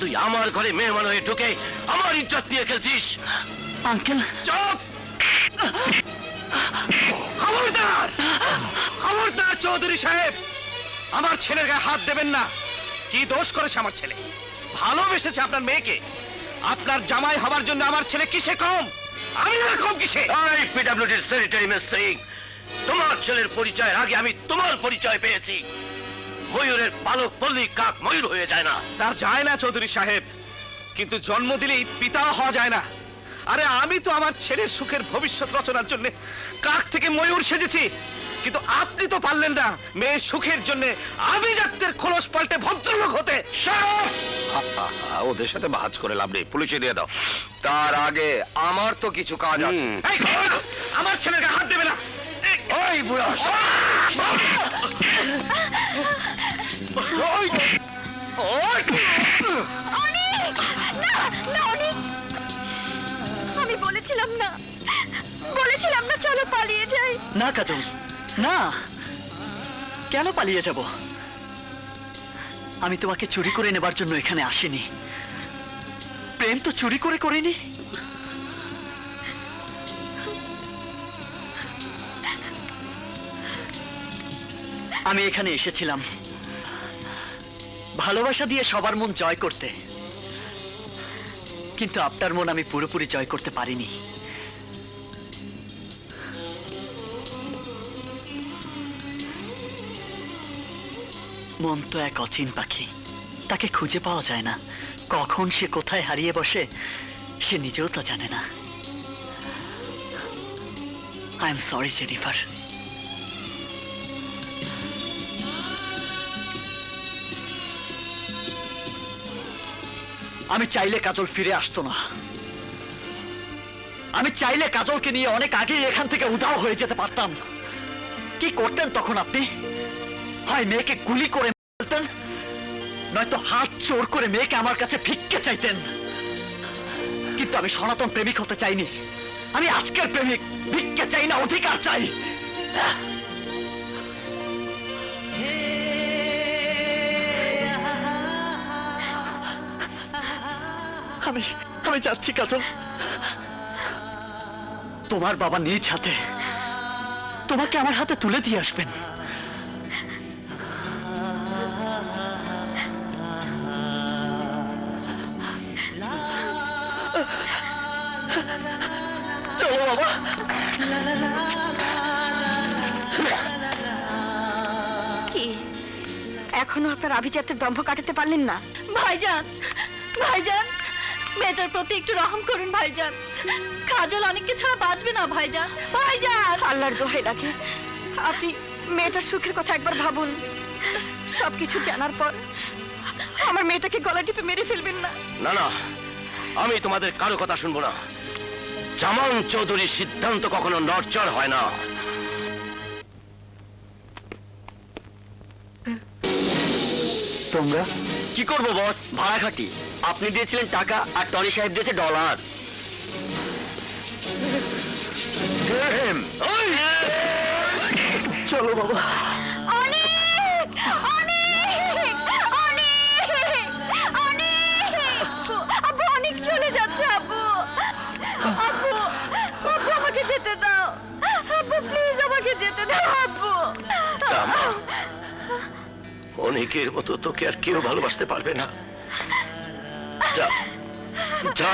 তুই আমার ঘরে মেহমান হয়ে ঢুকে আমার ইজ্জত নিয়ে খেলছিস। আঙ্কেল চুপ! খবরদার! খবরদার চৌধুরী সাহেব, আমার ছেলের গায়ে হাত দেবেন না। কি দোষ করেছে আমার ছেলে? ভালোবেসেছে আপনার মেয়েকে। আপনার জামাই হবার জন্য আমার ছেলে কিসে কম? আমি না কম কিসে? এই পিডব্লিউডির সেক্রেটারি মিস্ত্রি, তোমার ছেলের পরিচয়ের আগে আমি তোমার পরিচয় পেয়েছি। ময়ূরের পালক পল্লী কাক ময়ূর হয়ে যায় না। তা যায় না চৌধুরী সাহেব, কিন্তু জন্ম দিলেই পিতা হওয়া যায় না। আরে আমি তো আমার ছেলের সুখের ভবিষ্যৎ রচনার জন্য কাক থেকে ময়ূর সেজেছি, কিন্তু আপনি তো পারলেন না মেয়ের সুখের জন্য আভিজাত্যের খোলস পাল্টে ভদ্রলোক হতে। ওদের সাথে বাহাজ করে লাভ নেই, পুলিশে দিয়ে দাও। তার আগে আমার তো কিছু কাজ আছে। এই খবরদার! আমার ছেলের গায়ে হাত দেবে না। ওই বুড়া আমি বলেছিলাম না চলো পালিয়ে যাই। না কাজল, না। কেন পালিয়ে যাব? আমি তোমাকে চুরি করে নেবার জন্য এখানে আসিনি। প্রেম তো চুরি করে করিনি। আমি এখানে এসেছিলাম ভালোবাসা দিয়ে সবার মন জয় করতে, কিন্তু আপনার মন আমি পুরোপুরি জয় করতে পারিনি। মন তো এক অচিন পাখি, তাকে খুঁজে পাওয়া যায় না। কখন সে কোথায় হারিয়ে বসে সে নিজেও তা জানে না। I am sorry Jennifer. আমি চাইলে কাজল ফিরে আসতো না। আমি চাইলে কাজলকে নিয়ে অনেক আগেই এখান থেকে উধাও হয়ে যেতে পারতাম। কি করতেন তখন আপনি? হয় মেয়েকে গুলি করে ফেলতেন, নয়তো হাত চোর করে মেয়েকে আমার কাছে ভিক্ষে চাইতেন। কিন্তু আমি সনাতন প্রেমিক হতে চাইনি। আমি আজকের প্রেমিক। ভিক্ষে চাই না, অধিকার চাই। আমি যাচ্ছি কাজল। তোমার বাবা নিজ হাতে তোমাকে আমার হাতে তুলে দিয়ে আসবেন। চলো বাবা। কি এখনো আপনার আভিজাত্যের দম্ভ কাটাতে পারলেন না? ভাইজান, ভাইজান, মেয়েটার প্রতি একটু রহম করুন ভাইজান। কাজল অনেককে ছাড়া বাঁচবে না ভাইজান। ভাইজান, আল্লাহর দোহাই লাগে, আপনি মেয়েটার সুখের কথা একবার ভাবুন। সবকিছু জানার পর আমার মেয়েটাকে গলা টিপে মেরে ফেলবেন না। না না, আমি তোমাদের কারো কথা শুনবো না। জামান চৌধুরীর সিদ্ধান্ত কখনো নড়চড় হয় না। তোমরা কি করবো বস? ভাড়া খাটি। আপনি দিয়েছিলেন টাকা আর টনি সাহেব দিয়েছে ডলার। চলো বাবা। অনেক অনেক অনেক অনেক আব্বু, অনেক চলে যাচ্ছে আব্বু। আব্বু, আব্বু আমাকে যেতে দাও। আব্বু প্লিজ আমাকে যেতে দাও আব্বু। অনেকের মতো তোকে আর কেউ ভালোবাসতে পারবে না। যা যা।